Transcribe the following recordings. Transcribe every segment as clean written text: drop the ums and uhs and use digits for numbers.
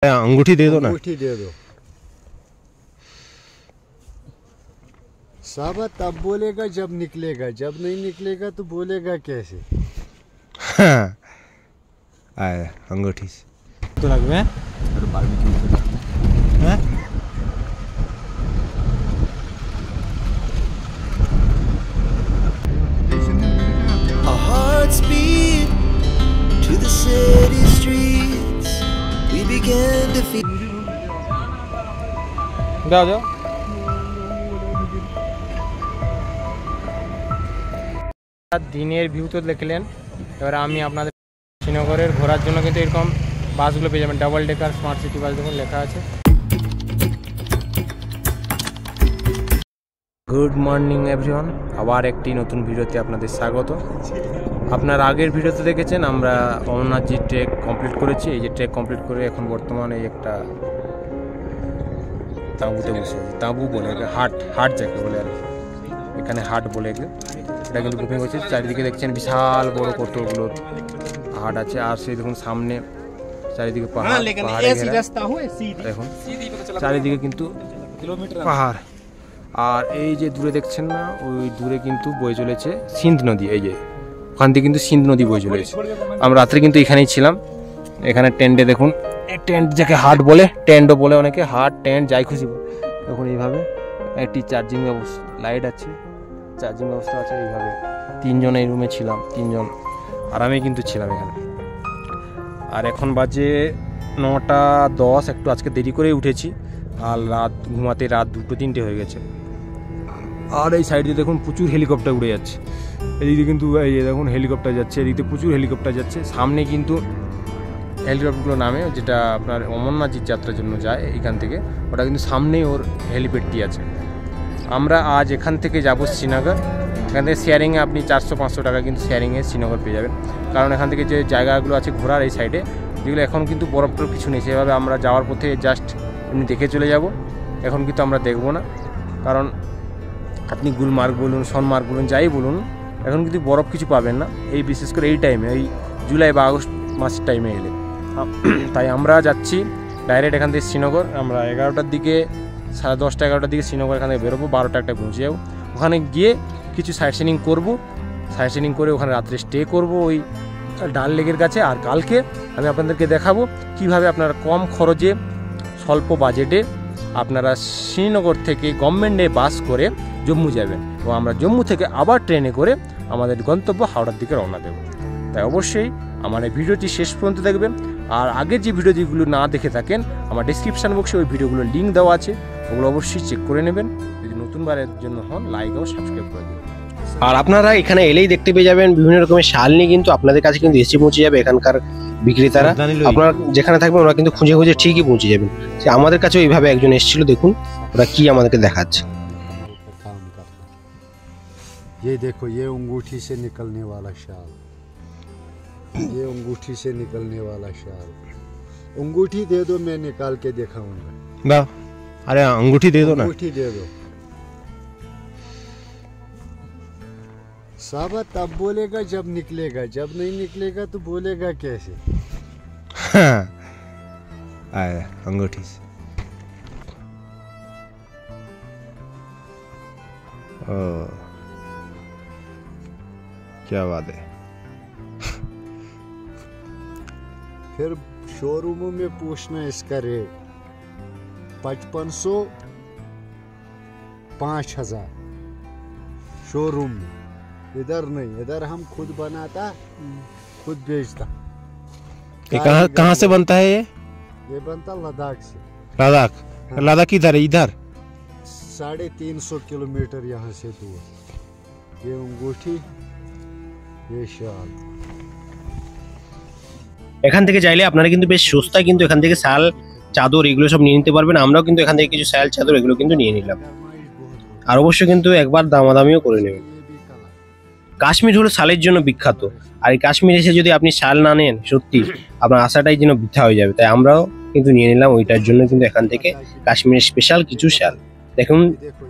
अंगूठी दे दो ना। अंगूठी दे दो। साहब तब बोलेगा जब निकलेगा, जब नहीं निकलेगा तो बोलेगा कैसे। हाँ आया अंगूठी से तो लगवे और बारबेक्यू हैं। Our hearts beat to the city streets. We began to feel. যাও যাও। দিনের ভিউ তো দেখলেন, এবার আমি আপনাদের শ্রীনগরের ঘোরার জন্য কিন্তু এরকম বাসগুলো পেয়ে যাবেন, double decker smart city bus দেখুন লেখা আছে। গুড মর্নিং এভরিওয়ান, আবার একটি নতুন ভিডিওতে আপনাদের স্বাগত। আপনার আগের ভিডিওতে দেখেছেন আমরা অমরনাথজি ট্রেক কমপ্লিট করেছি। এই যে ট্রেক কমপ্লিট করে এখন বর্তমানে একটা তাঁবুতে বসে আছি। তাঁবু বলে হাট যাকে বলে আর কি, এখানে হাট বলে এগুলো। এটা কিন্তু বুকিং হয়েছে। চারিদিকে দেখছেন বিশাল বড় কতগুলো হাট আছে, আর সেই দেখুন সামনে চারিদিকে পাহাড়, দেখুন চারিদিকে কিন্তু পাহাড়। আর এই যে দূরে দেখছেন না, ওই দূরে কিন্তু বয়ে চলেছে সিন্ধ নদী। এই যে ওখান থেকে কিন্তু সিন্ধ নদী বয়ে চলেছে। আমরা রাত্রে কিন্তু এখানেই ছিলাম। এখানে টেন্টে দেখুন, টেন্ট যাকে হাট বলে, টেন্টও বলে অনেকে, হাট টেন্ট যাই খুশি। দেখুন এইভাবে একটি চার্জিং ব্যবস্থা, লাইট আছে, চার্জিং ব্যবস্থা আছে। এইভাবে তিনজন এই রুমে ছিলাম, তিনজন আরামে কিন্তু ছিলাম এখানে। আর এখন বাজে 9:10, একটু আজকে দেরি করেই উঠেছি। আর রাত ঘুমাতে রাত 2-3 হয়ে গেছে। আর এই সাইডে দেখুন প্রচুর হেলিকপ্টার উড়ে যাচ্ছে। এদিকে কিন্তু এই দেখুন হেলিকপ্টার যাচ্ছে, এদিকে প্রচুর হেলিকপ্টার যাচ্ছে। সামনে কিন্তু হেলিকপ্টারগুলো নামে, যেটা আপনার অমরনাথজির যাত্রার জন্য যায় এখান থেকে, ওটা কিন্তু সামনেই ওর হেলিপ্যাডটি আছে। আমরা আজ এখান থেকে যাব শ্রীনগর। এখান থেকে শেয়ারিংয়ে আপনি 400-500 টাকা কিন্তু শেয়ারিংয়ে শ্রীনগর পেয়ে যাবেন। কারণ এখান থেকে যে জায়গাগুলো আছে ঘোরার এই সাইডে, যেগুলো এখন কিন্তু বরফ কিছু নেই, সেভাবে আমরা যাওয়ার পথে জাস্ট এমনি দেখে চলে যাব। এখন কিন্তু আমরা দেখব না, কারণ আপনি গুলমার্গ বলুন, সোনমার্গ বলুন, যাই বলুন, এখন কিন্তু বরফ কিছু পাবেন না, এই বিশেষ করে এই টাইমে, এই জুলাই বা আগস্ট মাসের টাইমে এলে। তাই আমরা যাচ্ছি ডাইরেক্ট এখান থেকে শ্রীনগর। আমরা 11টার দিকে, 10:30-11টার দিকে শ্রীনগর এখান থেকে বেরোবো, 12টা একটা পৌঁছে যাবো। ওখানে গিয়ে কিছু সাইট সিনিং করবো, সাইট সিনিং করে ওখানে রাত্রে স্টে করবো ওই ডাল লেকের কাছে। আর কালকে আমি আপনাদেরকে দেখাবো কীভাবে আপনারা কম খরচে স্বল্প বাজেটে আপনারা শ্রীনগর থেকে গভর্নমেন্টে বাস করে জম্মু যাবেন, এবং আমরা জম্মু থেকে আবার ট্রেনে করে আমাদের গন্তব্য হাওড়ার দিকে রওনা দেব। তাই অবশ্যই আমার এই ভিডিওটি শেষ পর্যন্ত দেখবেন। আর আগের যে ভিডিও যেগুলো না দেখে থাকেন, আমার ডিসক্রিপশান বক্সে ওই ভিডিওগুলোর লিঙ্ক দেওয়া আছে, ওগুলো অবশ্যই চেক করে নেবেন। যদি নতুনবারের জন্য হন, লাইক ও সাবস্ক্রাইব করে দেবেন। আর আপনারা এখানে এলেই দেখতে পেয়ে যাবেন বিভিন্ন রকমের শাল নিয়ে কিন্তু আপনাদের কাছে কিন্তু এসে পৌঁছে যাবে এখানকার বিক্রেতারা। আপনারা যেখানে থাকবেন ওরা কিন্তু খুঁজে খুঁজে ঠিকই পৌঁছে যাবেন। সে আমাদের কাছেও এইভাবে একজন এসেছিল, দেখুন ওরা কি আমাদেরকে দেখাচ্ছে। ये देखो, ये अंगूठी से निकलने वाला शाल, ये अंगूठी से निकलने वाला शाल। अंगूठी दे दो, मैं निकाल के दिखाऊंगा। अरे अंगूठी दे दो ना। अंगूठी दे दो। साहब तब बोलेगा जब निकलेगा, जब नहीं निकलेगा तो बोलेगा कैसे। हाँ आया अंगूठी से। ओ क्या बात है। फिर शोरूमों में पूछना इसका रेट 5500, 5000 शोरूम में। इधर नहीं, इधर हम खुद बनाता, खुद बेचता। ये कहाँ से बनता है? ये बनता लद्दाख से। लद्दाख? हाँ। लद्दाख किधर है? इधर 350 किलोमीटर यहाँ से दूर। ये अंगूठी, ये शाल। এখান থেকে চাইলে আপনারা কিন্তু বেশ সস্তায় কিন্তু এখান থেকে শাল, চাদর এগুলো সব নিয়ে নিতে পারবেন। আমরাও কিন্তু এখান থেকে কিছু শাল, চাদর এগুলো কিন্তু নিয়ে নিলাম। আর অবশ্যই কিন্তু একবার দামাদামিও করে নেবেন। কাশ্মীর হলো শালের জন্য বিখ্যাত, আর এই কাশ্মীর এসে যদি আপনি শাল না নেন, সত্যি আপনার আশাটাই যেন বৃথা হয়ে যাবে। তাই আমরাও কিন্তু নিয়ে নিলাম ওইটার জন্য কিন্তু এখান থেকে কাশ্মীরের স্পেশাল কিছু শাল। দেখুন,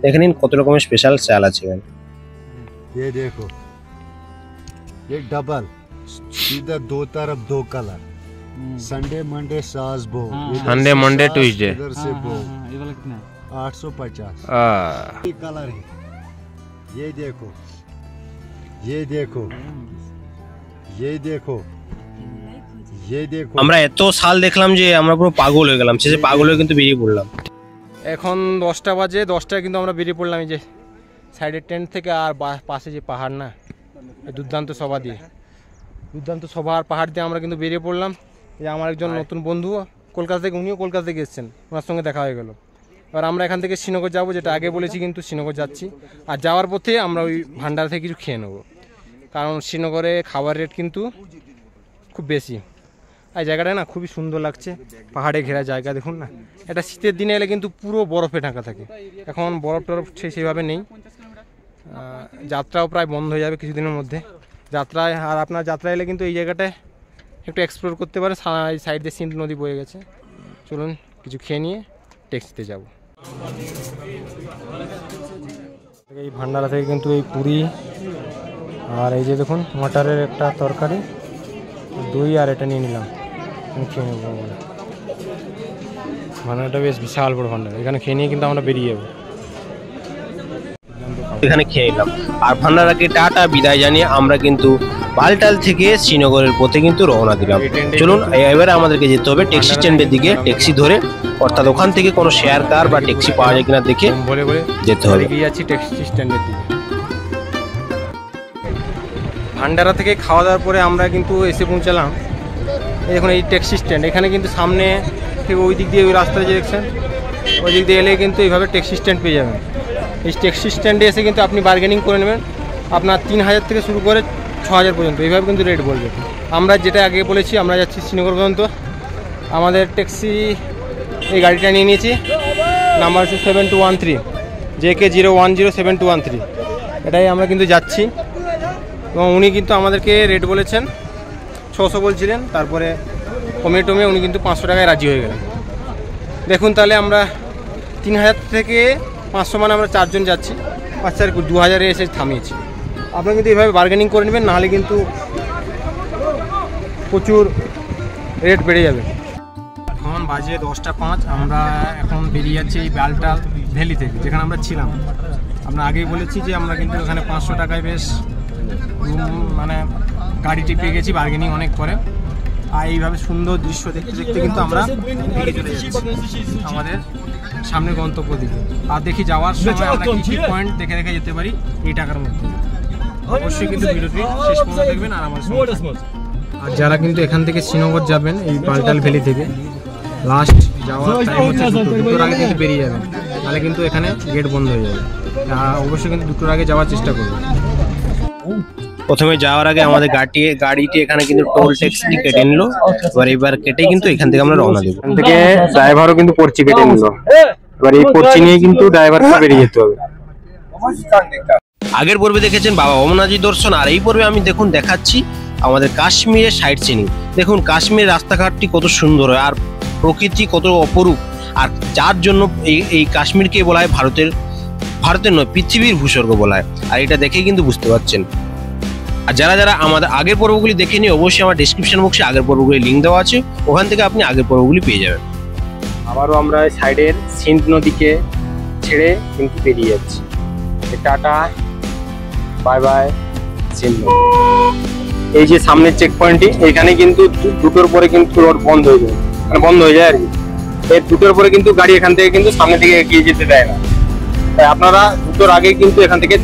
দেখে নিন কত রকমের স্পেশাল শাল আছে এখানে। ये देखो, ये डबल, सीधा 2 तरफ 2 कलर, संडे मंडे सास बो, संडे मंडे ट्यूसडे। इधर से बो। ये वाला कितना है? 850। आ, ये कलर है, ये देखो, ये देखो, ये देखो, ये देखो। আমরা এত শাল দেখলাম যে আমরা পুরো পাগল হয়ে গেলাম, শেষে পাগল হয়ে কিন্তু বেরিয়ে পড়লাম। এখন 10টা বাজে, 10টায় কিন্তু আমরা বেরিয়ে পড়লাম এই যে সাইডের টেন্ট থেকে। আর পাশে যে পাহাড় না, এই দুর্দান্ত সভা দিয়ে, দুর্দান্ত সভা আর পাহাড় দিয়ে আমরা কিন্তু বেরিয়ে পড়লাম। এই আমার একজন নতুন বন্ধু কলকাতা থেকে, উনিও কলকাতা থেকে এসেছেন, ওনার সঙ্গে দেখা হয়ে গেল। এবার আমরা এখান থেকে শ্রীনগর যাবো, যেটা আগে বলেছি, কিন্তু শ্রীনগর যাচ্ছি। আর যাওয়ার পথে আমরা ওই ভান্ডারা থেকে কিছু খেয়ে নেবো, কারণ শ্রীনগরে খাবার রেট কিন্তু খুব বেশি। এই জায়গাটা না খুবই সুন্দর লাগছে, পাহাড়ে ঘেরা জায়গা দেখুন না। এটা শীতের দিনে এলে কিন্তু পুরো বরফে ঢাকা থাকে, এখন বরফ টরফ সেইভাবে নেই। যাত্রাও প্রায় বন্ধ হয়ে যাবে কিছুদিনের মধ্যে যাত্রায়। আর আপনার যাত্রা এলে কিন্তু এই জায়গাটায় একটু এক্সপ্লোর করতে পারে, এই সাইড দিয়ে সিন্ধু নদী বয়ে গেছে। চলুন কিছু খেয়ে নিয়ে ট্যাক্সিতে যাব। এই ভান্ডারা থেকে কিন্তু এই পুরি আর এই যে দেখুন মটরের একটা তরকারি, দই আর এটা নিয়ে নিলাম, আমি খেয়ে নেবো বলে। ভান্ডারটা বেশ বিশাল বড় ভান্ডার, এখানে খেয়ে নিয়ে কিন্তু আমরা বেরিয়ে যাবো। এখানে খেয়ে নিলাম আর ভান্ডারাকে টাটা বিদায় জানিয়ে আমরা কিন্তু বালটাল থেকে শ্রীনগরের পথে কিন্তু রওনা দিলাম। চলুন এবারে আমাদেরকে যেতে হবে ট্যাক্সি স্ট্যান্ডের দিকে, ট্যাক্সি ধরে, অর্থাৎ ওখান থেকে কোনো শেয়ার কার বা ট্যাক্সি পাওয়া যায় কিনা দেখে বলে বলে যেতে হবে। এগিয়ে যাচ্ছি ট্যাক্সি স্ট্যান্ডের দিকে। ভান্ডারা থেকে খাওয়া দাওয়ার পরে আমরা কিন্তু এসে পৌঁছালাম এই দেখুন এই ট্যাক্সি স্ট্যান্ড। এখানে কিন্তু সামনে ঠিক ওই দিক দিয়ে, ওই রাস্তায় যে দেখছেন ওই দিক দিয়ে এলে কিন্তু এইভাবে ট্যাক্সি স্ট্যান্ড পেয়ে যাবেন। এই ট্যাক্সি স্ট্যান্ডে এসে কিন্তু আপনি বার্গেনিং করে নেবেন, আপনার 3000 থেকে শুরু করে 6000 পর্যন্ত এইভাবে কিন্তু রেট বলবে। আমরা যেটা আগে বলেছি, আমরা যাচ্ছি শ্রীনগর পর্যন্ত। আমাদের ট্যাক্সি এই গাড়িটা নিয়ে নিয়েছি, নাম্বার হচ্ছে 7213 JK 0107213। এটাই আমরা কিন্তু যাচ্ছি এবং উনি কিন্তু আমাদেরকে রেট বলেছেন 600 বলছিলেন, তারপরে কমে টমে উনি কিন্তু 500 টাকায় রাজি হয়ে গেলেন। দেখুন তাহলে আমরা 3000 থেকে 500 মানে আমরা 4 জন যাচ্ছি, 5 আর 2000-এ এসে থামিয়েছি। আপনারা কিন্তু এইভাবে বার্গেনিং করে নেবেন, নাহলে কিন্তু প্রচুর রেট বেড়ে যাবে। এখন বাজে 10:05, আমরা এখন বেরিয়ে যাচ্ছি এই বালটাল ভ্যালি থেকে, যেখানে আমরা ছিলাম। আমরা আগেই বলেছি যে আমরা কিন্তু এখানে 500 টাকায় বেশ মানে গাড়িটি পেয়ে গেছি বার্গেনিং অনেক করে। আর এইভাবে সুন্দর দৃশ্য দেখতে দেখতে কিন্তু আমরা এগিয়ে চলে যাচ্ছি আমাদের সামনে গন্তব্য দিকে। আর দেখি যাওয়ার সময় আমরা কি পয়েন্ট দেখে দেখে যেতে পারি এই টাকার মধ্যে। অবশ্যই কিন্তু ভিডিওটি শেষ পর্যন্ত দেখবেন আর আমার সঙ্গে থাকবেন। আর যারা কিন্তু এখান থেকে শ্রীনগর যাবেন এই বালটাল ভ্যালি থেকে, লাস্ট যাওয়ার টাইম হচ্ছে 2টোর আগে কিন্তু বেরিয়ে যাবেন, তাহলে কিন্তু এখানে গেট বন্ধ হয়ে যাবে। অবশ্যই কিন্তু 2টোর আগে যাওয়ার চেষ্টা করবেন। প্রথমে যাওয়ার আগে আমাদের গাড়িটি এখানে কিন্তু টোল ট্যাক্সটি কেটে নিল, এবার কেটে কিন্তু এখান থেকে আমরা রওনা দেবো। এখান থেকে ড্রাইভারও কিন্তু পর্চি কেটে নিল, এবার এই পর্চি নিয়ে কিন্তু ড্রাইভারকে বেরিয়ে যেতে হবে। আগের পর্বে দেখেছেন বাবা অমরনাথজি দর্শন, আর এই পর্বে আমি দেখুন দেখাচ্ছি আমাদের কাশ্মীরের সাইট সিনিং। দেখুন কাশ্মীরের রাস্তাঘাটটি কত সুন্দর হয় আর প্রকৃতি কত অপরূপ, আর যার জন্য এই কাশ্মীরকে বলা হয় ভারতের নয় পৃথিবীর ভূস্বর্গ বলা হয়। আর এটা দেখেই কিন্তু বুঝতে পারছেন। আর যারা আমাদের আগের পর্বগুলি দেখেনি, অবশ্যই আমার ডেসক্রিপশন বক্সে আগের পর্বগুলি লিঙ্ক দেওয়া আছে, ওখান থেকে আপনি আগের পর্বগুলি পেয়ে যাবেন। আবারও আমরা সাইডের সিন্ধ নদীকে ছেড়ে কিন্তু বেরিয়ে যাচ্ছি। Tata bye bye Sindh. এই যে সামনের চেক পয়েন্টটি, এখানে কিন্তু 2টোর পরে কিন্তু রোড বন্ধ হয়ে যায়, মানে বন্ধ হয়ে যায় আর কি। এই 2টোর পরে কিন্তু গাড়ি এখান থেকে কিন্তু সামনে দিকে এগিয়ে যেতে দেয় না, তাই আপনারা 2টোর আগে কিন্তু এখান থেকে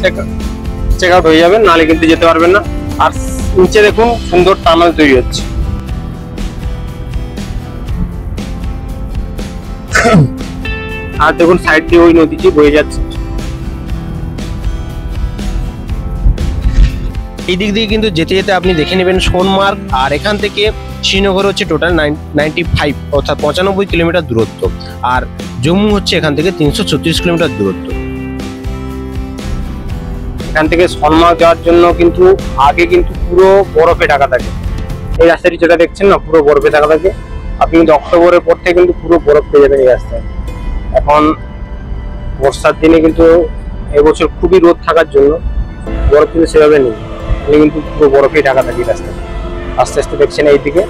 চেক আউট হয়ে যাবেন, নাহলে কিন্তু যেতে পারবেন না। আর নিচে দেখুন সুন্দর টানেল তৈরি হচ্ছে। আর দেখুন সাইড দিয়ে ওই নদীটি বয়ে যাচ্ছে। এই দিক দিয়ে কিন্তু যেতে যেতে আপনি দেখে নেবেন সোনমার্গ, আর এখান থেকে শ্রীনগর হচ্ছে টোটাল 95 অর্থাৎ 95 কিলোমিটার দূরত্ব, আর জম্মু হচ্ছে এখান থেকে 336 কিলোমিটার দূরত্ব। এখান থেকে সোনমার্গ যাওয়ার জন্য কিন্তু আগে কিন্তু পুরো বরফে ঢাকা থাকে। এই রাস্তাটি যেটা দেখছেন না, পুরো বরফে ঢাকা থাকে। আপনি কিন্তু অক্টোবরের পর থেকে কিন্তু পুরো বরফ পেয়ে যাবেন এই রাস্তায়। এখন বর্ষার দিনে কিন্তু এবছর খুবই রোদ থাকার জন্য বরফ কিন্তু সেভাবে নেই, কিন্তু পুরো বরফেই ঢাকা থাকে রাস্তা। আস্তে আস্তে দেখছেন এইদিকে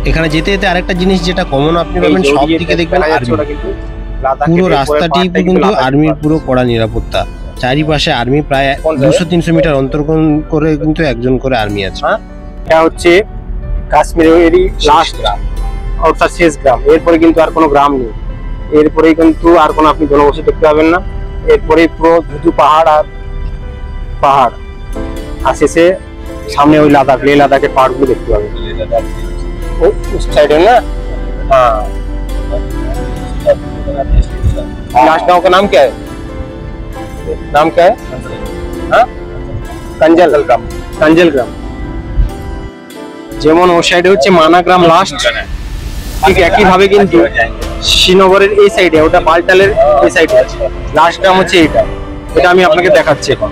এখানে যেতে যেতে আরেকটা জিনিস যেটা কমন আপনি পাবেন, সব দিকে দেখবেন আর্মি। পুরো রাস্তাটি কিন্তু আর্মির পুরো কড়া নিরাপত্তা, চারিপাশে আর্মি, প্রায় 200-300 মিটার অন্তর করে কিন্তু একজন করে আর্মি আছে। এটা হচ্ছে কাশ্মীরেরই লাস্ট গ্রাম, অর্থাৎ শেষ গ্রাম। এরপরে কিন্তু আর কোনো গ্রাম নেই, এরপরে কিন্তু আর কোনো আপনি জনবসতি দেখতে পাবেন না। এরপরে পুরো ধুধু পাহাড় আর পাহাড়, আর শেষে সামনে ওই লাদাখ, লে লাদাখের পাহাড়গুলো দেখতে পাবেন उस साइड है ना। हाँ, लास्ट गांव का नाम क्या है? नाम क्या है? हाँ, कंजल ग्राम। कंजल ग्राम যেমন ও সাইডে হচ্ছে মানা গ্রাম লাস্ট, ঠিক একই ভাবে কিন্তু শ্রীনগরের এই সাইডে, ওটা বালটালের এই সাইডে লাস্ট গ্রাম হচ্ছে এটা। এটা আমি আপনাকে দেখাচ্ছি এখন।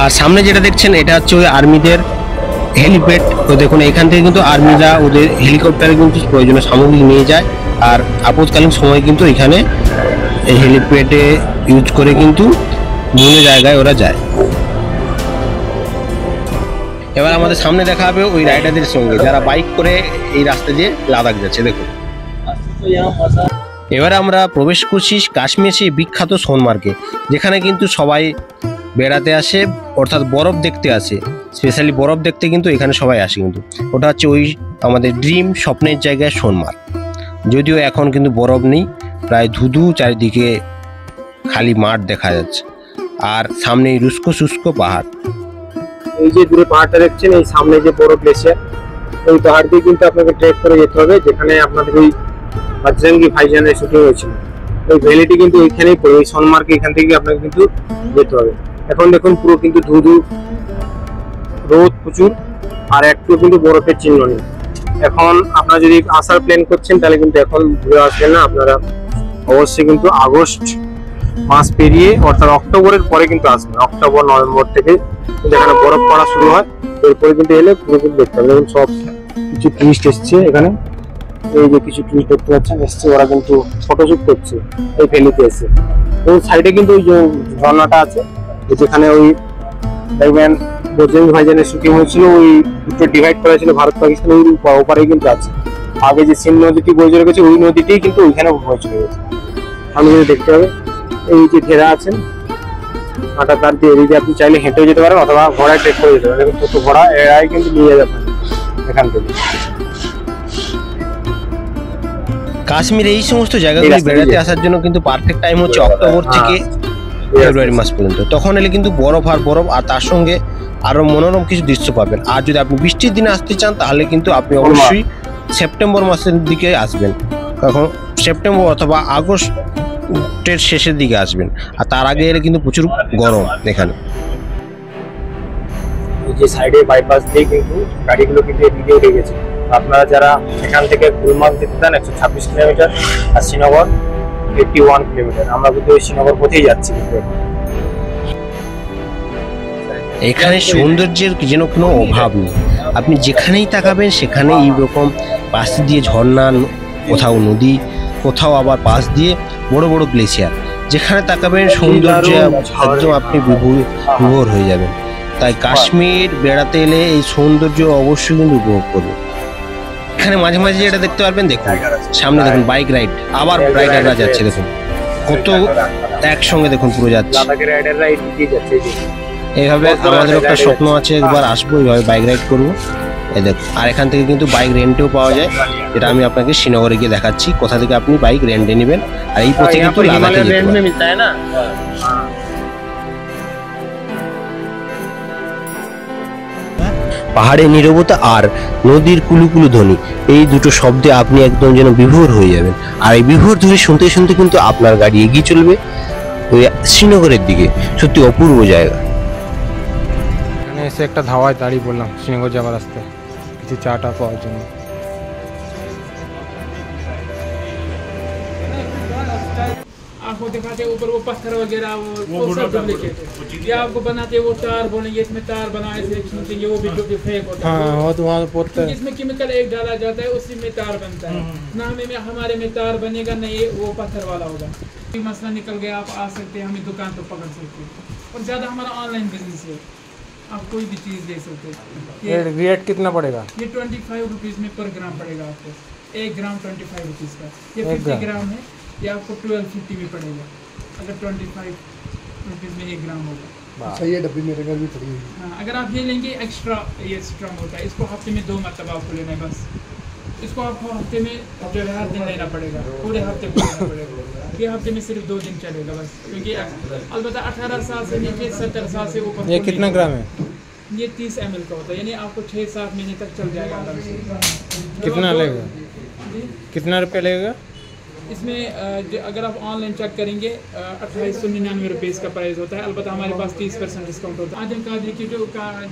আর সামনে যেটা দেখছেন এটা হচ্ছে ওই আর্মিদের হেলিপ্যাড। তো দেখুন এখান থেকে কিন্তু আর্মিরা ওদের হেলিকপ্টারে কিন্তু প্রয়োজনীয় সামগ্রী নিয়ে যায়, আর আপদকালীন সময় কিন্তু এখানে এই হেলিপ্যাডে ইউজ করে কিন্তু বিভিন্ন জায়গায় ওরা যায়। এবার আমাদের সামনে দেখা হবে ওই রাইডারদের সঙ্গে যারা বাইক করে এই রাস্তা দিয়ে লাদাখ যাচ্ছে। দেখুন এবারে আমরা প্রবেশ করছি কাশ্মীর সেই বিখ্যাত সোনমার্গে, যেখানে কিন্তু সবাই বেড়াতে আসে, অর্থাৎ বরফ দেখতে আসে। স্পেশালি বরফ দেখতে কিন্তু এখানে সবাই আসে। কিন্তু ওটা হচ্ছে ওই আমাদের ড্রিম স্বপ্নের জায়গায় সোনমার্গ। যদিও এখন কিন্তু বরফ নেই, প্রায় ধুধু, চারিদিকে খালি মাঠ দেখা যাচ্ছে, আর সামনে রুস্কো শুষ্ক পাহাড়। এই যে দূরে পাহাড়টা দেখছেন, এই সামনে যে বড় গ্লেশিয়ার, ওই পাহাড় দিয়ে কিন্তু আপনাকে ট্রেক করে যেতে হবে, যেখানে আপনাদের ওই বজরঙ্গি ভাইজানের শুটিং হয়েছিল। ওই ভ্যালিটি কিন্তু ওইখানেই পড়ে, ওই সোনমার্গে, এখান থেকে আপনাকে কিন্তু যেতে হবে। এখন দেখুন পুরো কিন্তু ধুধু, রোদ প্রচুর, আর একটু কিন্তু বরফের চিহ্ন নেই। এখন আপনারা যদি আসার প্ল্যান করছেন তাহলে কিন্তু এখন ঘুরে আসবেন না, আপনারা অবশ্যই কিন্তু আগস্ট মাস পেরিয়ে অর্থাৎ অক্টোবরের পরে কিন্তু আসবেন। অক্টোবর নভেম্বর থেকে যেখানে বরফ পড়া শুরু হয়, এরপরে কিন্তু এলে পুরো কিন্তু দেখতে হবে। দেখুন সব কিছু টুরিস্ট এসছে এখানে, এই যে কিছু টুরিস্ট দেখতে পাচ্ছেন এসছে, ওরা কিন্তু ফটোশুট করছে এই ভ্যালিতে এসে। ওই সাইডে কিন্তু ওই যে ঝর্ণাটা আছে, যেখানে ওই দেখবেন বজরঙ্গি ভাইজানের শুটিং হয়েছিল, ওই দুটো ডিভাইড করা ছিল ভারত পাকিস্তান, ওই ওপারেই কিন্তু আছে। আগে যে সিন নদীটি বয়ে চলে গেছে, ওই নদীতেই কিন্তু ওইখানে বয়ে চলে গেছে। আমি যদি দেখতে হবে এই যে ঘেরা আছেন আটা তার দিয়ে, এই যে আপনি চাইলে হেঁটেও যেতে পারেন অথবা ঘোড়ায় ট্রেক করে যেতে পারেন। দেখুন ছোট ঘোড়া, এরাই কিন্তু নিয়ে যাবেন এখান থেকে। কাশ্মীর এই সমস্ত জায়গাগুলি বেড়াতে আসার জন্য কিন্তু পারফেক্ট টাইম হচ্ছে অক্টোবর থেকে ফেব্রুয়ারি মাস পর্যন্ত। তখন এলে কিন্তু বরফ আর বরফ, আর তার সঙ্গে আরো মনোরম কিছু দৃশ্য পাবেন। আর যদি আপনি বৃষ্টির দিনে আসতে চান তাহলে কিন্তু আপনি অবশ্যই সেপ্টেম্বর মাসের দিকে আসবেন, কখন সেপ্টেম্বর অথবা আগস্টের শেষের দিকে আসবেন। আর তার আগে এলে কিন্তু প্রচুর গরম এখানে। এই যে সাইডে বাইপাস দিয়ে কিন্তু গাড়িগুলো কিন্তু এদিকে উঠে গেছে। আপনারা যারা এখান থেকে গুলমার্গ যেতে চান 126 কিলোমিটার, আর শ্রীনগর 81 কিলোমিটার। আমরা কিন্তু ওই শ্রীনগর পথেই যাচ্ছি। এখানে সৌন্দর্যের যেন কোনো অভাব নেই, আপনি যেখানেই তাকাবেন সেখানে এইরকম পাশ দিয়ে ঝর্ণা, কোথাও নদী, কোথাও আবার পাশ দিয়ে বড় বড় গ্লেশিয়ার। যেখানে তাকাবেন সৌন্দর্য একদম আপনি বিভোর হয়ে যাবেন। তাই কাশ্মীর বেড়াতে এলে এই সৌন্দর্য অবশ্যই কিন্তু উপভোগ করবেন। এখানে মাঝে মাঝে যেটা দেখতে পারবেন, দেখুন সামনে দেখুন বাইক রাইড, আবার রাইডাররা যাচ্ছে, দেখুন কত একসঙ্গে দেখুন পুরো যাচ্ছে। এইভাবে আমাদের একটা স্বপ্ন আছে, একবার আসবো এইভাবে বাইক রাইড করবো। এই দেখুন, আর এখান থেকে কিন্তু বাইক রেন্টেও পাওয়া যায়, যেটা আমি আপনাকে শ্রীনগরে গিয়ে দেখাচ্ছি কোথা থেকে আপনি বাইক রেন্টে নেবেন। আর এই পথে কিন্তু লাদাখে যেতে পারেন। পাহাড়ের নীরবতা আর নদীর কুলুকুলু ধ্বনি, এই দুটো শব্দে আপনি একদম যেন বিভোর হয়ে যাবেন। আর এই বিভোর ধ্বনি শুনতে শুনতে কিন্তু আপনার গাড়ি এগিয়ে চলবে ওই শ্রীনগরের দিকে। সত্যি অপূর্ব জায়গা। এখানে এসে একটা ধাওয়ায় দাঁড়িয়ে পড়লাম শ্রীনগর যাওয়ার রাস্তায় কিছু চাটা পাওয়ার জন্য। आपको दिखाते हैं ऊपर वो पत्थर वगैरह वो सब डुप्लीकेट है। ये आपको बनाते हैं वो तार बोलेंगे इसमें तार बनाए से खींचेंगे वो भी जो फेक होता है। हाँ वो तो वहाँ पोतता है। इसमें केमिकल एक डाला जाता है उसी में तार बनता है। ना हमें हमारे में तार बनेगा न ये वो पत्थर वाला होगा। मसला निकल गया आप आ सकते हैं हमें दुकान पर पकड़ सकते हैं। और ज़्यादा हमारा ऑनलाइन बिजनेस है आप कोई भी चीज़ दे सकते हैं। रेट कितना पड़ेगा? ये 25 रुपीज़ में पर ग्राम पड़ेगा आपको। 1 ग्राम 25 रुपीज़ का। ये 50 ग्राम है ये आपको 1250 में पड़ेगा अगर 25 रुपीज़ में 1 ग्राम होगा। अच्छा ये डब्बी मेरे घर भी पड़ी है। हाँ अगर आप ये लेंगे एक्स्ट्रा ये स्ट्रॉन्ग होता है। इसको हफ्ते में 2 मरतबा आपको लेना है बस। इसको आपको हफ्ते में जो है हर दिन लेना पड़ेगा पूरे हफ्ते को लेना पड़ेगा। ये हफ्ते में सिर्फ 2 दिन चलेगा बस क्योंकि अलबत्ता 18 साल से नीचे 70 साल से ऊपर। ये कितना ग्राम है? ये 30 ml का होता है यानी आपको 6-7 महीने तक चल जाएगा आराम से। कितना लगेगा? कितना रुपये लगेगा इसमें? अगर आप ऑनलाइन चेक करेंगे 2899 रुपये इसका प्राइस होता है। अलबत्ता हमारे पास 30% डिस्काउंट होता है। आदिल कादरी की जो ब्रांड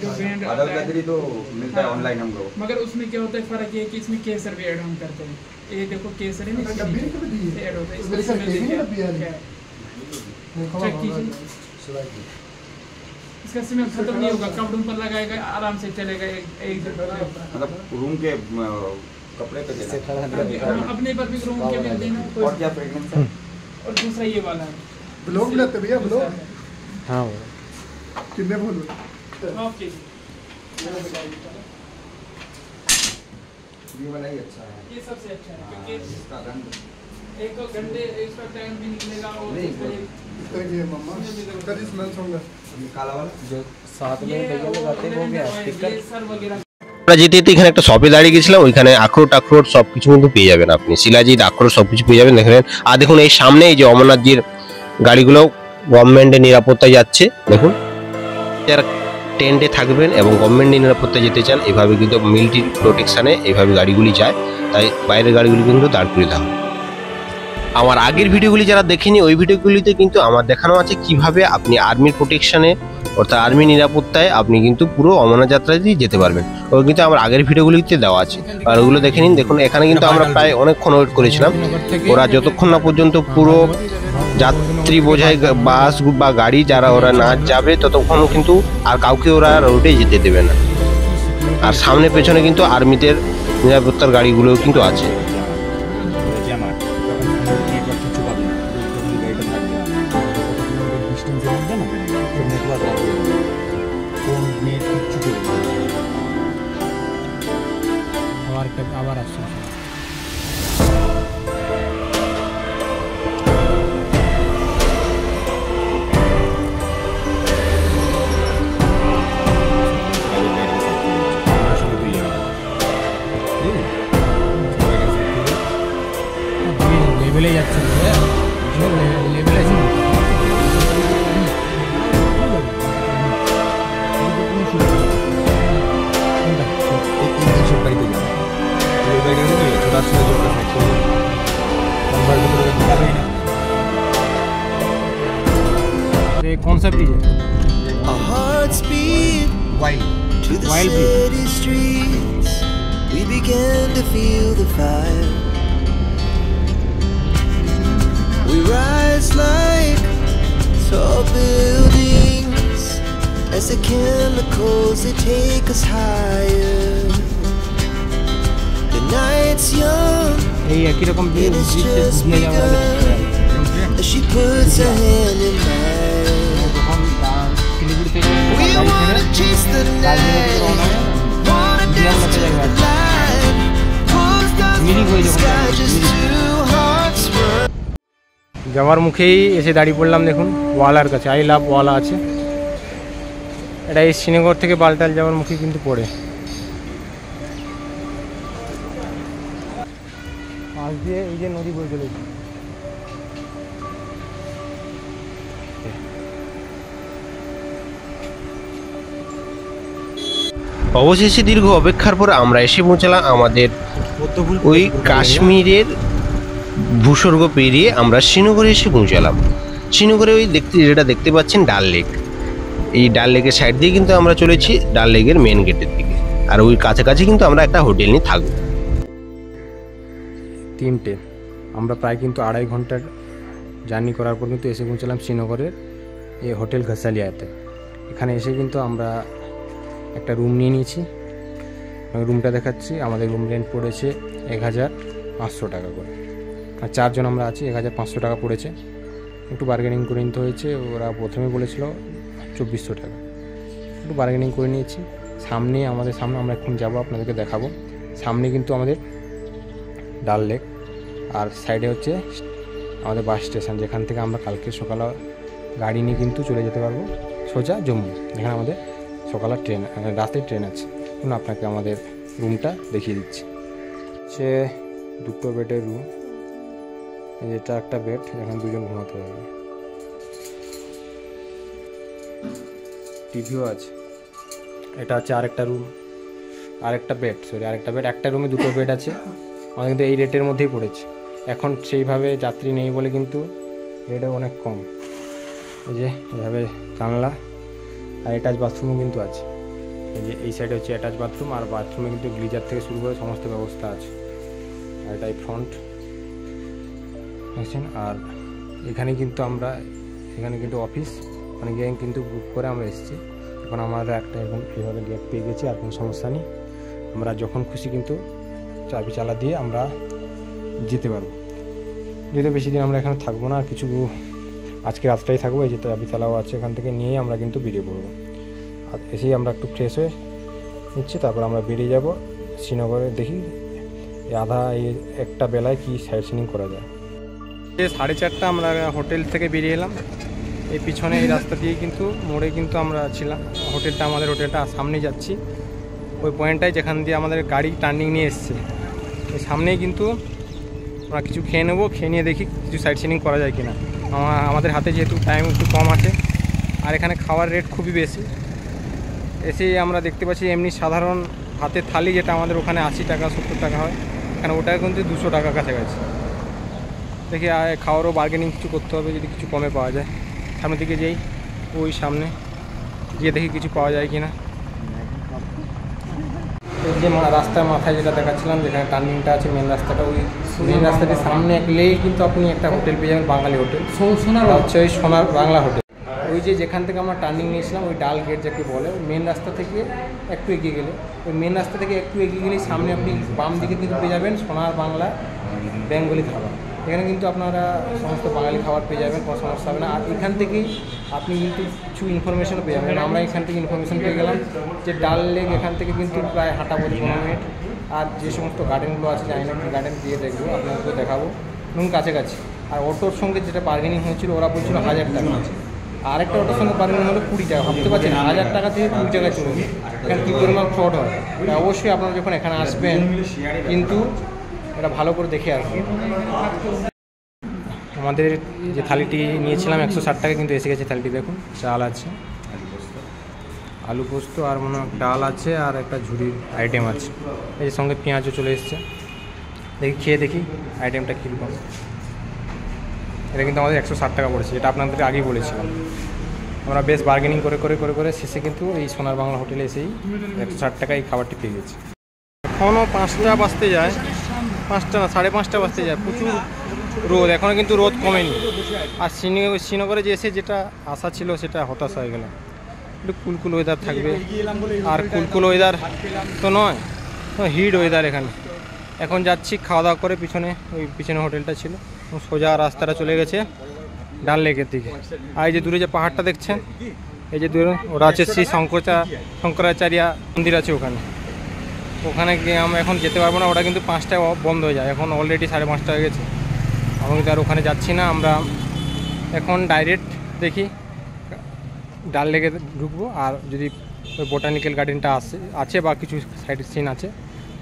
तो मिलता है ऑनलाइन हम लोग। मगर उसमें क्या होता है फ़र्क ये है कि इसमें केसर भी ऐड हम करते हैं। ये देखो केसर है ना ऐड होता है। इसमें चेक कीजिए इसका स्मेल खत्म नहीं होगा। कपड़ों पर लगाएगा आराम से चलेगा एक मतलब रूम के कपड़े पे देना अपने पर भी रूम के में देना। और क्या फ्रेगनेंस है? और दूसरा ये वाला है ब्लॉग लेते भैया ब्लॉग हाँ कितने बोल ओके ये वाला ही अच्छा है। ये सबसे अच्छा है क्योंकि इसका रंग एक तो घंटे इसका टाइम भी निकलेगा और ये मम्मा कभी स्मेल होगा। काला वाला जो साथ में भैया लगाते हैं वो क्या स्टिकर? सर वगैरह আমরা যেতে যেতে এখানে একটা শপে দাঁড়িয়ে গেছিলাম। ওইখানে আখরোট সবকিছু কিন্তু পেয়ে যাবেন আপনি। শিলাজিৎ আখরোট সবকিছু পেয়ে যাবেন। দেখেন আর দেখুন এই সামনে এই যে অমরনাথজির গাড়িগুলো গভর্নমেন্টের নিরাপত্তায় যাচ্ছে। দেখুন যারা টেন্টে থাকবেন এবং গভর্নমেন্টের নিরাপত্তায় যেতে চান এভাবে কিন্তু মিলিটারি প্রোটেকশনে এইভাবে গাড়িগুলি যায়। তাই বাইরের গাড়িগুলি কিন্তু দাঁড় করিয়ে দেওয়া হয়। আমার আগের ভিডিওগুলি যারা দেখেনি ওই ভিডিওগুলিতে কিন্তু আমার দেখানো আছে কিভাবে আপনি আর্মির প্রোটেকশনে অর্থাৎ আর্মি নিরাপত্তায় আপনি কিন্তু পুরো অমরনাথ যাত্রা দিয়ে যেতে পারবেন। ওগুলো কিন্তু আমার আগের ভিডিওগুলিতে দেওয়া আছে আর ওগুলো দেখে নিন। দেখুন এখানে কিন্তু আমরা প্রায় অনেকক্ষণ ওয়েট করেছিলাম। ওরা যতক্ষণ না পর্যন্ত পুরো যাত্রী বোঝাই বাস বা গাড়ি যারা ওরা না যাবে ততক্ষণও কিন্তু আর কাউকে ওরা রোডে যেতে দেবে না। আর সামনে পেছনে কিন্তু আর্মিদের নিরাপত্তার গাড়িগুলোও কিন্তু আছে। আবার আসছে লেভেলে যাচ্ছে লেভেলে আছে कौन सा ब्रिज है? Our hearts beat to the Wild city streets. We began to feel the fire. We rise like tall buildings as the chemicals they take us higher. The night's young এই একই রকম and it's just begun as she puts her hand in mine. We wanna chase the night, wanna dance to the light. Pulls down from the sky, just two hearts run. যাওয়ার মুখেই এসে দাঁড়িয়ে পড়লাম। দেখুন ওয়ালার কাছে আই লাভ ওয়ালা আছে। এটা এই শ্রীনগর থেকে বালটাল যাওয়ার মুখে কিন্তু পড়ে। পাশ দিয়ে এই যে নদী বয়ে চলেছে। অবশেষে দীর্ঘ অপেক্ষার পর আমরা এসে পৌঁছালাম আমাদের ওই কাশ্মীরের ভূস্বর্গ পেরিয়ে আমরা শ্রীনগরে এসে পৌঁছালাম। শ্রীনগরে ওই যেটা দেখতে পাচ্ছেন ডাল লেক, এই ডাল লেকের সাইড দিয়ে কিন্তু আমরা চলেছি ডাল লেকের মেন গেটের দিকে। আর ওই কাছাকাছি কিন্তু আমরা একটা হোটেল নিয়ে থাকবো। 3টে আমরা প্রায় কিন্তু 2.5 ঘন্টার জার্নি করার পর কিন্তু এসে পৌঁছলাম শ্রীনগরের এই হোটেল ঘাসালিয়াতে। এখানে এসে কিন্তু আমরা একটা রুম নিয়ে নিয়েছি। রুমটা দেখাচ্ছি। আমাদের রুম রেন্ট পড়েছে 1500 টাকা করে, আর 4 জন আমরা আছি। 1500 টাকা পড়েছে। একটু বার্গেনিং করে নিতে হয়েছে। ওরা প্রথমে বলেছিল 2400 টাকা, একটু বার্গেনিং করে নিয়েছি। আমাদের সামনে আমরা এখন যাবো, আপনাদেরকে দেখাবো। সামনে কিন্তু আমাদের ডাল লেক, আর সাইডে হচ্ছে আমাদের বাস স্টেশন, যেখান থেকে আমরা কালকে সকালে গাড়ি নিয়ে কিন্তু চলে যেতে পারবো সোজা জম্মু। এখানে আমাদের সকালে রাতে ট্রেন আছে। আপনাকে আমাদের রুমটা দেখিয়ে দিচ্ছি। সে 2টো বেডের রুম। এটা একটা বেড, এখানে 2 জন ঘুমাতে পারবে। টিভিও আছে। এটা হচ্ছে আরেকটা রুম, আরেকটা বেড। একটা রুমে 2টো বেড আছে। আমাদের কিন্তু এই রেটের মধ্যেই পড়েছে। এখন সেইভাবে যাত্রী নেই বলে কিন্তু রেটও অনেক কম। এই যে এইভাবে জানলা, আর অ্যাটাচ বাথরুমও কিন্তু আছে। এই যে এই সাইডে হচ্ছে অ্যাটাচ বাথরুম, আর বাথরুমে কিন্তু গ্লিজার থেকে শুরু করে সমস্ত ব্যবস্থা আছে। আর এটাই ফ্রন্ট দেখছেন। আর এখানে কিন্তু অফিস, গিয়ে কিন্তু বুক করে আমরা এসেছি। এখন আমরা একটা এরকম এইভাবে গেট পেয়ে গেছি, আর কোনো সমস্যা নেই। আমরা যখন খুশি কিন্তু চাবি চালা দিয়ে আমরা যেতে পারবো। যেহেতু বেশি দিন আমরা এখানে থাকবো না, কিছু আজকে রাতটাই থাকবো। এই যে চাবি চালাও আছে, এখান থেকে নিয়েই আমরা কিন্তু বেরিয়ে পড়বো। আর এসেই আমরা একটু ফ্রেশ হয়ে নিচ্ছি, তারপর আমরা বেরিয়ে যাব শ্রীনগরে। দেখি এই একটা বেলায় কি সাইট সিনিং করা যায়। 4:30 আমরা হোটেল থেকে বেরিয়ে এলাম। এই পিছনে এই রাস্তা দিয়ে কিন্তু মোড়ে কিন্তু আমরা ছিলাম। আমাদের হোটেলটা সামনে যাচ্ছি ওই পয়েন্টটায়, যেখান দিয়ে আমাদের গাড়ি টার্নিং নিয়ে এসছে। ওই সামনেই কিন্তু আমরা কিছু খেয়ে নেবো। খেয়ে নিয়ে দেখি কিছু সাইট সিনিং করা যায় কিনা। আমাদের হাতে যেহেতু টাইম একটু কম আছে, আর এখানে খাওয়ার রেট খুবই বেশি। এসেই আমরা দেখতে পাচ্ছি এমনি সাধারণ ভাতের থালি, যেটা আমাদের ওখানে 80 টাকা 70 টাকা হয়, এখানে ওটা কিন্তু 200 টাকা কাছাকাছি। দেখি খাওয়ারও বার্গেনিং কিছু করতে হবে, যদি কিছু কমে পাওয়া যায়। সামনের দিকে যাই, ওই সামনে গিয়ে দেখি কিছু পাওয়া যায় কি না। এই যে রাস্তার মাথায় যেটা দেখাচ্ছিলাম, যেখানে টার্নিংটা আছে মেন রাস্তাটা, ওই মেন রাস্তাটির সামনে একলেই কিন্তু আপনি একটা হোটেল পেয়ে যাবেন, বাঙালি হোটেল। হচ্ছে ওই সোনার বাংলা হোটেল। ওই যে যেখান থেকে আমরা টার্নিং নিয়েছিলাম, ওই ডাল গেট যাকে বলে, মেন রাস্তা থেকে একটু এগিয়ে গেলে, ওই মেন রাস্তা থেকে একটু এগিয়ে গেলেই সামনে আপনি বাম দিকে কিন্তু পেয়ে যাবেন সোনার বাংলা বেঙ্গলি খাবার। এখানে কিন্তু আপনারা সমস্ত বাঙালি খাবার পেয়ে যাবেন, কোনো সমস্যা হবে না। আর এখান থেকেই আপনি কিন্তু কিছু ইনফরমেশনও পেয়ে যাবেন। আমরা এখান থেকে ইনফরমেশন পেয়ে গেলাম যে ডাল লেক এখান থেকে কিন্তু প্রায় হাঁটা পড়ে 15 মিনিট। আর যে সমস্ত গার্ডেনগুলো আছে, জানি না কি গার্ডেন দিয়ে দেখবো, আপনাদেরকে দেখাবো এবং কাছাকাছি। আর অটোর সঙ্গে যেটা বার্গেনিং হয়েছিল, ওরা বলছিল 1000 টাকা। আরেকটা অটোর সঙ্গে বার্গেনিং হলো 20 টাকা। ভাবতে পারছেন 1000 টাকা থেকে 20 টাকায় চলে যায়। এখানে কী পরিমাণ ফ্রড হয়। অবশ্যই আপনারা যখন এখানে আসবেন কিন্তু এটা ভালো করে দেখে আসবেন। আমাদের যে থালিটি নিয়েছিলাম 160 টাকা, কিন্তু এসে গেছে থালিটি। দেখুন চাল আছে, আলু পোস্ত, আর মনে হয় ডাল আছে, আর একটা ঝুড়ির আইটেম আছে। এই সঙ্গে পেঁয়াজও চলে এসছে। দেখি খেয়ে দেখি আইটেমটা কীরকম। এটা কিন্তু আমাদের 160 টাকা পড়েছে, যেটা আপনাদেরকে আগেই বলেছিলাম। আমরা বেশ বার্গেনিং করে করে করে করে শেষে কিন্তু এই সোনার বাংলা হোটেলে এসেই 160 টাকা এই খাবারটি পেয়ে গেছি। এখনও 5টা বাজতে যায়, 5টা না 5:30 বাজতে যায়। প্রচুর রোদ, এখনও কিন্তু রোদ কমেনি। আর শ্রীনগরে যে এসে যেটা আশা ছিল, সেটা হতাশা হয়ে গেল। একটু কুলকুল ওয়েদার থাকবে, আর কুলকুল ওয়েদার তো নয়, হিট ওয়েদার এখানে। এখন যাচ্ছি খাওয়া দাওয়া করে, পিছনে হোটেলটা ছিল, সোজা রাস্তাটা চলে গেছে ডাল লেকের দিকে। আর এই যে দূরে যে পাহাড়টা দেখছেন, এই যে দূরে ওটা আছে শ্রী শঙ্করাচার্য মন্দির আছে ওখানে গিয়ে আমরা এখন যেতে পারবো না। ওটা কিন্তু 5টায় বন্ধ হয়ে যায়। এখন অলরেডি 5:30 হয়ে গেছে। আমি কিন্তু আর ওখানে যাচ্ছি না। আমরা এখন ডাইরেক্ট দেখি ডাল লেকে ঢুকবো, আর যদি ওই বোটানিক্যাল গার্ডেনটা আছে বা কিছু সাইড সিন আছে,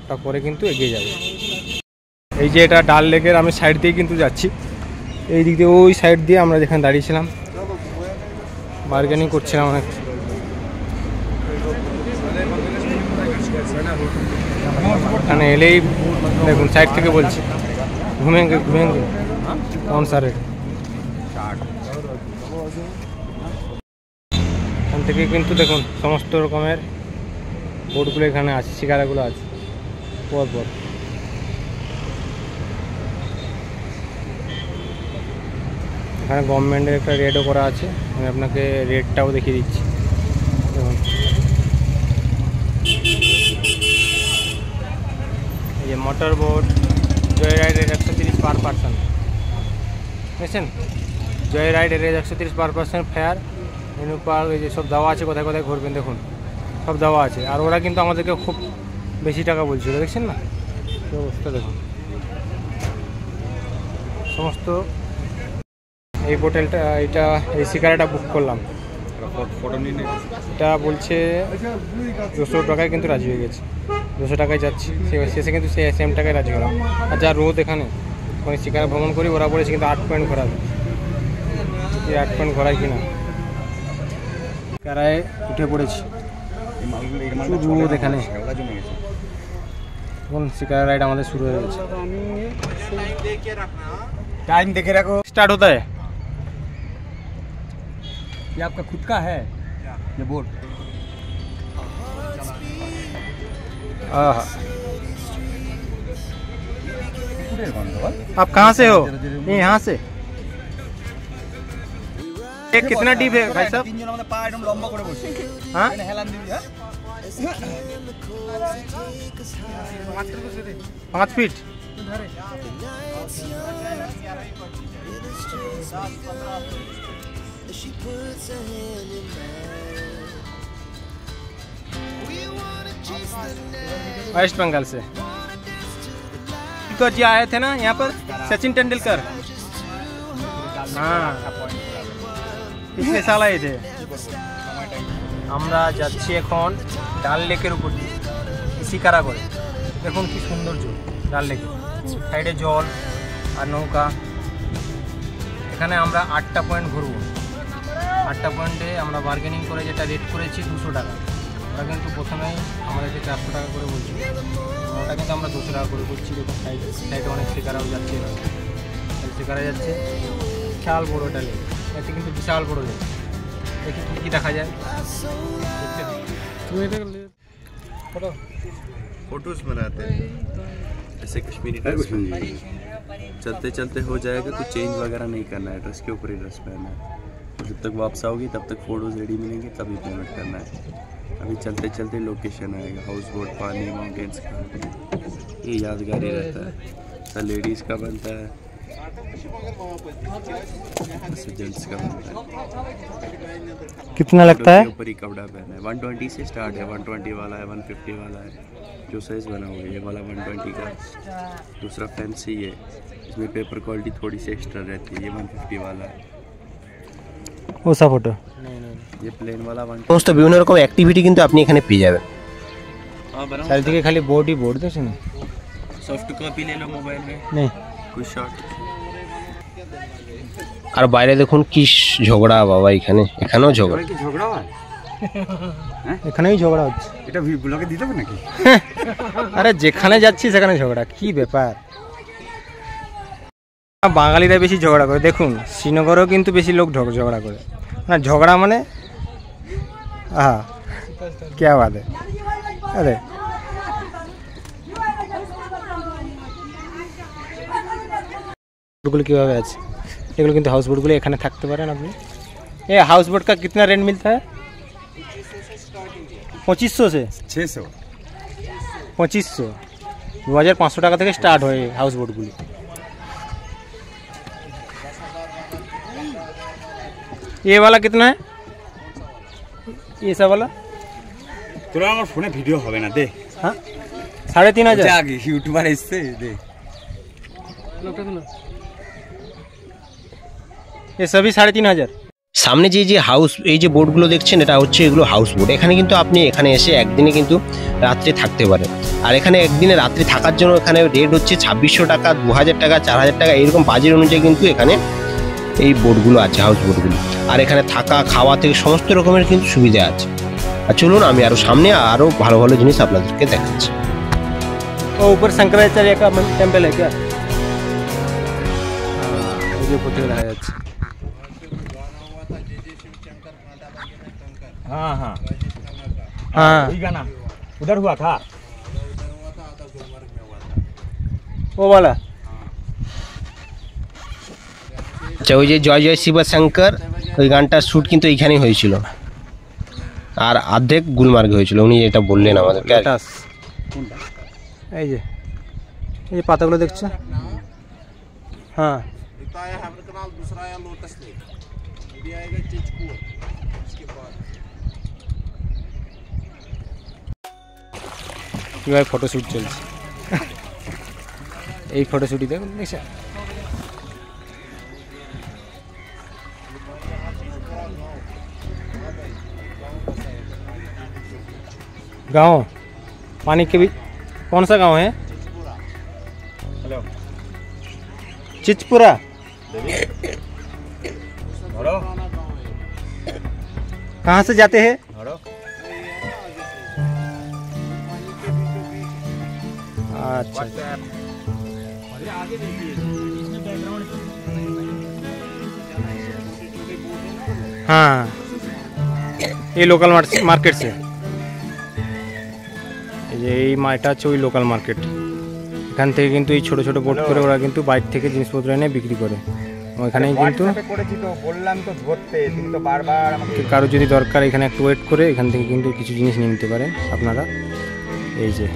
ওটা করে কিন্তু এগিয়ে যাবে। এই যে এটা ডাল লেকের আমি সাইড দিয়ে কিন্তু যাচ্ছি। এই দিক দিয়ে ওই সাইড দিয়ে আমরা যেখানে দাঁড়িয়েছিলাম বার্গেনিং করছিলাম অনেক। এখানে এলেই দেখুন সাইড থেকে বলছি ঘুমেঙ্গে কোন সা রেট। এখান থেকে কিন্তু দেখুন সমস্ত রকমের বোর্ডগুলো এখানে আছে, শিকারাগুলো আছে পরপর। এখানে গভর্নমেন্টের একটা রেটও করা আছে, আমি আপনাকে রেটটাও দেখিয়ে দিচ্ছি। দেখুন এই যে মোটর বোট জয় রাইডের 130 পার পারসন, বুঝছেন? জয় রাইডের 130 পার পারসন ফেয়ার। মেনু পার এই যে সব দেওয়া আছে, কোথায় কোথায় ঘুরবেন দেখুন সব দেওয়া আছে। আর ওরা কিন্তু আমাদেরকে খুব বেশি টাকা বলছিল, দেখছেন না কি অবস্থা দেখুন সমস্ত। এই হোটেলটা এটা এই শিকারাটা বুক করলাম, এটা বলছে 200 টাকায় কিন্তু রাজি হয়ে গেছে, 200 টাকায় যাচ্ছি, শেষে কিন্তু সে সেম টাকায় রাজি হলাম। আর যা রোদ এখানে ওখানে শিকারা ভ্রমণ করি, ওরা বলেছে কিন্তু 8 পয়েন্ট ঘোরাবে, 8 পয়েন্ট ঘোরায় কিনা। শিকারায় উঠে পড়েছি, রোদ এখানে। এখন শিকারা রাইড আমাদের শুরু হয়ে গেছে। टाइम देखे रखो, स्टार्ट होता है। ये आपका खुद का है ये बोट? आप कहाँ से हो? ये यहाँ से। एक कितना डीप है भाई साहब? हाँ 5 फीट। वेस्ट बंगाल से जी आए थे ना यहाँ पर, सचिन तेंदुलकर। हाँ पिछले साल आए थे। আমরা যাচ্ছি এখন ডাল লেকের উপর দিয়ে শিকারা করে। দেখুন কি সৌন্দর্য ডাল লেকে, সাইডে জল আর নৌকা। এখানে আমরা 8টা পয়েন্ট ঘুরবো। 8টা পয়েন্টে আমরা বার্গেনিং করে যেটা রেট করেছি 200 টাকা। ওরা কিন্তু প্রথমেই আমাদেরকে 400 টাকা করে বলছি, ওটা কিন্তু আমরা 200 টাকা করে করছি। দেখুন সাইডে অনেক শিকারাও যাচ্ছে, শিকারা যাচ্ছে। বিশাল বড় এটা লেক, এটা কিন্তু বিশাল বড় লেক। দেখি কী দেখা যায়। फोटोज बनाते हैं ऐसे कश्मीरी ड्रेस में, चलते चलते हो जाएगा, कुछ चेंज वगैरह नहीं करना है, ड्रेस के ऊपर ही ड्रेस पहनना है। जब तक वापस आओगी तब तक फ़ोटोज़ रेडी मिलेंगे, तभी पेमेंट करना है। अभी चलते चलते लोकेशन आएगा, हाउस बोट, पानी, माउंटेन्स का, ये यादगारी रहता है। तो लेडीज़ का बनता है, जेंट्स का बनता है। कितना लगता है? ऊपर ही कपड़ा पहना है। 120 से स्टार्ट है, 120 वाला है, 150 वाला है, जो साइज़ बना हुआ है। ये वाला 120 का, दूसरा फैंसी है, इसमें पेपर क्वालिटी थोड़ी सी एक्स्ट्रा रहती है। ये 150 वाला है। वो सा फोटो ये प्लेन वाला 1। সমস্ত বিভিন্ন রকম অ্যাক্টিভিটি কিন্তু আপনি এখানে পেয়ে যাবেন। চারিদিকে খালি বোর্ডই বোর্ড, দেখছেন? सॉफ्ट कॉपी ले लो मोबाइल में, নেই कुछ शॉर्ट। আর বাইরে দেখুন কি ঝগড়া বাবা, এখানেও ঝগড়া। ঝগড়া হয় এখানেই ঝগড়া হচ্ছে। এটা ব্লগে দিতে হবে নাকি? আরে যেখানে যাচ্ছি সেখানে ঝগড়া, কি ব্যাপার? বাঙালিরা বেশি ঝগড়া করে। দেখুন শ্রীনগরেও কিন্তু বেশি লোক ঝগড়া করে না, ঝগড়া মানে হ্যাঁ क्या बात है। আরে बोटগুলো কীভাবে আছে, এগুলো কিন্তু हाउस बोटগুলো এখানে থাকতে পারেন আপনি। ये हाउस बोट का कितना रेंट मिलता है? 2500 से 600 2500, 2500 টাকা থেকে স্টার্ট হয় হাউস বোটগুলি। ये वाला कितना है? ये सब वाला তোরা আমার ফোনে ভিডিও হবে না দে। हाँ 3500 আগে ইউটিউবার এসছে দে। ये सभी 3500। সামনে যে এই যে বোটগুলো দেখছেন, এটা হচ্ছে এগুলো হাউস বোট। এখানে কিন্তু আপনি এখানে এসে একদিনে কিন্তু রাত্রে থাকতে পারেন। আর এখানে একদিনে রাত্রে থাকার জন্য এখানে রেট হচ্ছে 2600 টাকা, 2000 টাকা, 4000 টাকা, এরকম বাজেট অনুযায়ী কিন্তু এখানে এই বোটগুলো আছে, হাউস বোটগুলো। আর এখানে থাকা খাওয়া থেকে সমস্ত রকমের কিন্তু সুবিধা আছে। আর চলুন আমি আরও সামনে আরও ভালো ভালো জিনিস আপনাদেরকে দেখাচ্ছি। वो ऊपर शंकराचार्य का टेम्पल है क्या? मुझे पता लगा जाच्छे। हाँ हाँ हाँ वही गाना उधर हुआ था। वो वाला আচ্ছা, ওই যে জয় জয় শিবশঙ্কর ওই গানটার শ্যুট কিন্তু এইখানেই হয়েছিল, আর অর্ধেক গুলমার্গে হয়েছিল, উনি এটা বললেন আমাদের। এই যে পাতাগুলো দেখছো, হ্যাঁ কীভাবে ফটোশ্যুট চলছে, এই ফটোশ্যুটই দেখুন দেখছে। गांव पानी के बीच कौन सा गांव है? हेलो चिचपुरा। कहाँ से जाते हैं? अच्छा हाँ, ये लोकल मार्केट से, এই মাঠটা হচ্ছে ওই লোকাল মার্কেট। এখান থেকে কিন্তু এই ছোটো ছোটো বোট করে ওরা কিন্তু বাইরে থেকে জিনিসপত্র এনে বিক্রি করে। ওইখানেই কিন্তু কারো যদি দরকার এখানে একটু ওয়েট করে এখান থেকে কিন্তু কিছু জিনিস নিয়ে নিতে পারেন আপনারা। এই যে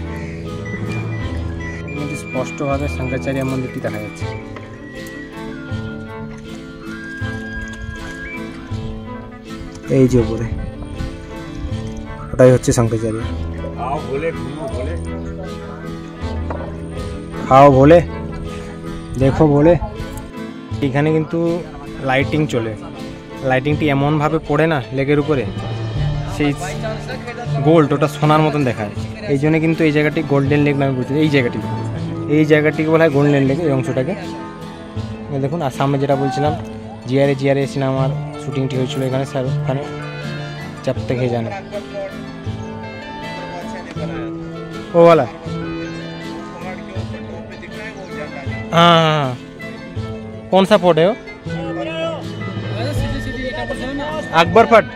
কিন্তু স্পষ্টভাবে শঙ্করাচার্য মন্দিরটি দেখা যাচ্ছে। এই যে উপরে ওটাই হচ্ছে শঙ্করাচার্য। খাও ভোলে দেখো ভোলে। এখানে কিন্তু লাইটিং চলে, লাইটিংটি এমনভাবে পড়ে না লেকের উপরে, সেই গোল্ড ওটা সোনার মতন দেখায়। এই জন্য কিন্তু এই জায়গাটি গোল্ডেন লেক নামে পরিচিত। এই জায়গাটিকে বলা হয় গোল্ডেন লেক, এই অংশটাকে দেখুন। আর সামনে যেটা বলছিলাম জিআরএ সিনেমার শুটিংটি হয়েছিল এখানে, শাহরুখ খানের जब तक है जाने वो वाला। हाँ कौन सा फोर्ट है वो? अकबर फोर्ट।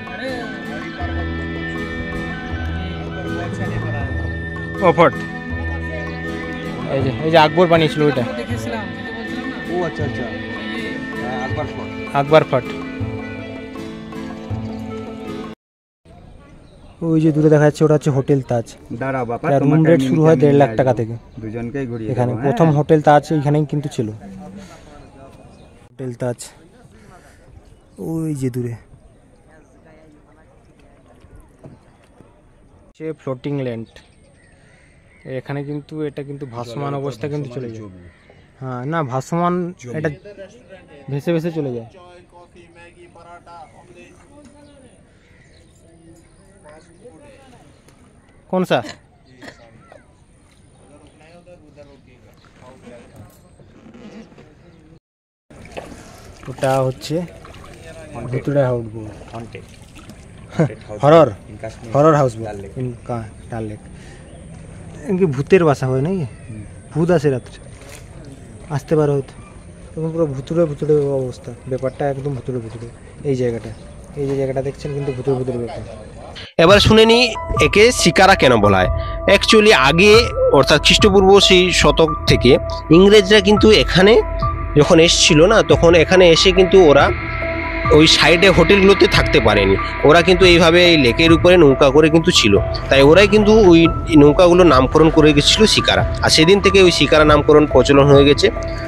ও ফোর্ট এই যে আকবর বানিয়েছিল ওইটা। ও আচ্ছা আচ্ছা, আকবর ফোর্ট। ওই যে দূরে দেখা যাচ্ছে ওটা হচ্ছে হোটেল তাজ। রুম রেট শুরু হয় 1.5 লাখ টাকা থেকে। দুজনকেই ঘুরিয়ে এখানে প্রথম হোটেল তাজ এখানেই কিন্তু ছিল, হোটেল তাজ ওই যে দূরে। সে ফ্লোটিং ল্যান্ড, এখানে কিন্তু এটা কিন্তু ভাসমান অবস্থা কিন্তু চলে যায়। হ্যাঁ না ভাসমান, এটা ভেসে ভেসে চলে যায়। कौन सा? ওটা হচ্ছে ভুতুড়া হাউস, হরর হাউস ইনকা ডাল লেক। ইনকি ভূতের বাসা হয় নাকি, ভূত আসে রাত্রে আসতে পারে হয়তো, তখন পুরো ভুতুড়ে ভুতুড়ে অবস্থা, ব্যাপারটা একদম ভুতুড়ে ভুতুড়ে। এই যে জায়গাটা দেখছেন কিন্তু ভুতুড়ে ভুতুড়ে ব্যাপার। এবার শুনে নি একে শিকারা কেন বলা হয়। অ্যাকচুয়ালি আগে অর্থাৎ খ্রিস্টপূর্ব সেই শতক থেকে ইংরেজরা কিন্তু এখানে যখন এসছিল না, তখন এখানে এসে কিন্তু ওরা ওই সাইডে হোটেলগুলোতে থাকতে পারেনি, ওরা কিন্তু এইভাবে এই লেকের উপরে নৌকা করে কিন্তু ছিল। তাই ওরাই কিন্তু ওই নৌকাগুলো নামকরণ করে গেছিলো শিকারা, আর সেদিন থেকে ওই শিকারা নামকরণ প্রচলন হয়ে গেছে,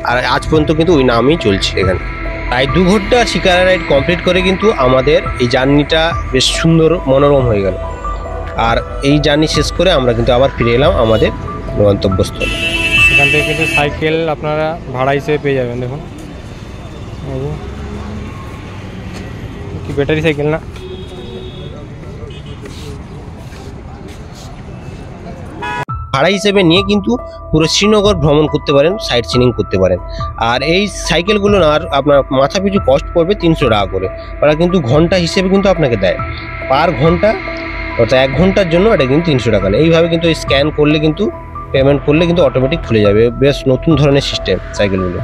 আর আজ পর্যন্ত কিন্তু ওই নামই চলছে এখানে। তাই 2 ঘন্টা শিকারা রাইড কমপ্লিট করে কিন্তু আমাদের এই জার্নিটা বেশ সুন্দর মনোরম হয়ে গেল। আর এই জার্নি শেষ করে আমরা কিন্তু আবার ফিরে এলাম আমাদের গন্তব্যস্থলে। এখান থেকে কিন্তু সাইকেল আপনারা ভাড়া হিসেবে পেয়ে যাবেন। দেখুন কি ব্যাটারি সাইকেল না, ভাড়া হিসেবে নিয়ে কিন্তু পুরো শ্রীনগর ভ্রমণ করতে পারেন, সাইট সিনিং করতে পারেন। আর এই সাইকেলগুলো আর আপনার মাথা পিছু কস্ট পড়বে 300 টাকা করে। ওরা কিন্তু ঘন্টা হিসেবে কিন্তু আপনাকে দেয়, পার ঘন্টা, অর্থাৎ 1 ঘন্টার জন্য এটা কিন্তু 300 টাকা নেয়। এইভাবে কিন্তু স্ক্যান করলে কিন্তু পেমেন্ট করলে কিন্তু অটোমেটিক খুলে যাবে। বেশ নতুন ধরনের সিস্টেম সাইকেলগুলো।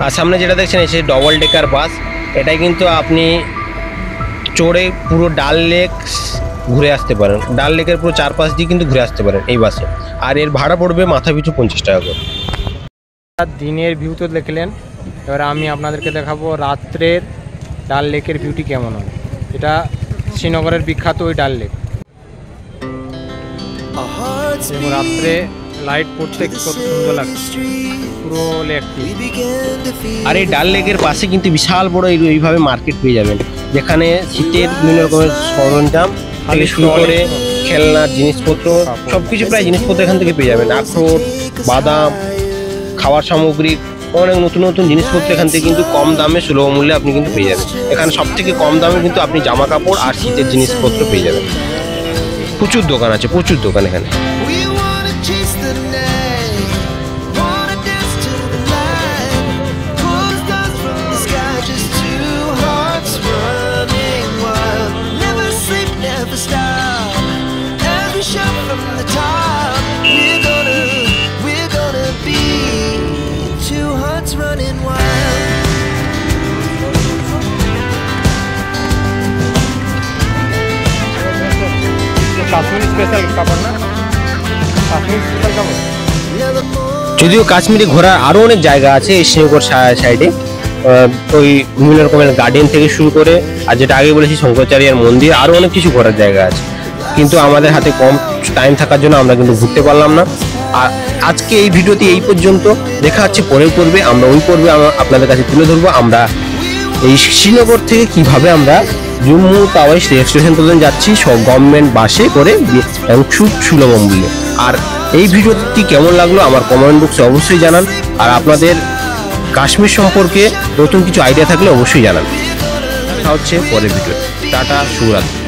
আর সামনে যেটা দেখছেন এই ডবল ডেকার বাস, এটাই কিন্তু আপনি চড়ে পুরো ডাল লেক ঘুরে আসতে পারেন। ডাল লেকের পুরো 4 পাশ দিয়ে কিন্তু ঘুরে আসতে পারেন এই বাসে। আর এর ভাড়া পড়বে মাথা পিছু 50 টাকা করে। দিনের ভিউ তো দেখলেন, এবার আমি আপনাদেরকে দেখাবো রাত্রের ডাল লেকের ভিউটি কেমন হয়। এটা শ্রীনগরের বিখ্যাত ওই ডাল লেক। এবং রাত্রে লাইট পড়তে কত সুন্দর লাগছে পুরো লেকটি। আর এই ডাল লেকের পাশে কিন্তু বিশাল বড় এইভাবে মার্কেট পেয়ে যাবেন, যেখানে শীতের বিভিন্ন রকমের সরঞ্জাম থেকে শুরু করে খেলনার জিনিসপত্র সবকিছু প্রায় জিনিসপত্র এখান থেকে পেয়ে যাবেন। আখরোট, বাদাম, খাবার সামগ্রী, অনেক নতুন নতুন জিনিসপত্র এখান থেকে কিন্তু কম দামে সুলভ মূল্যে আপনি কিন্তু পেয়ে যাবেন। এখানে সব থেকে কম দামে কিন্তু আপনি জামা কাপড় আর শীতের জিনিসপত্র পেয়ে যাবেন। প্রচুর দোকান আছে, প্রচুর দোকান এখানে। We wanna chase the night, wanna dance to the light, pull stars from the sky, just two hearts running wild. Never sleep, never stop, every shot from the top. We're gonna be two hearts running wild. Kashmir special কাপড় না, Kashmir special কাপড়। যদিও কাশ্মীরে ঘোরার আরও অনেক জায়গা আছে এই শ্রীনগর সাইডে, ওই বিভিন্ন রকমের গার্ডেন থেকে শুরু করে, আর যেটা আগে বলেছি শঙ্করাচার্যের মন্দির, আরও অনেক কিছু ঘোরার জায়গা আছে, কিন্তু আমাদের হাতে কম টাইম থাকার জন্য আমরা কিন্তু ঘুরতে পারলাম না। আর আজকে এই ভিডিওতে এই পর্যন্ত, দেখা হচ্ছে পরের পর্বে। আমরা ওই পর্বে আপনাদের কাছে তুলে ধরবো আমরা এই শ্রীনগর থেকে কিভাবে আমরা জম্মু তাওয়াই স্টেশন পর্যন্ত যাচ্ছি গভর্নমেন্ট বাসে করে এবং খুব সুলভ মূল্যে। আর এই ভিডিওটি কেমন লাগলো আমার কমেন্ট বক্সে অবশ্যই জানান। আর আপনাদের কাশ্মীর সম্পর্কে নতুন কিছু আইডিয়া থাকলে অবশ্যই জানান। দেখা হচ্ছে পরের ভিডিও। টাটা, শুভরাত্রি।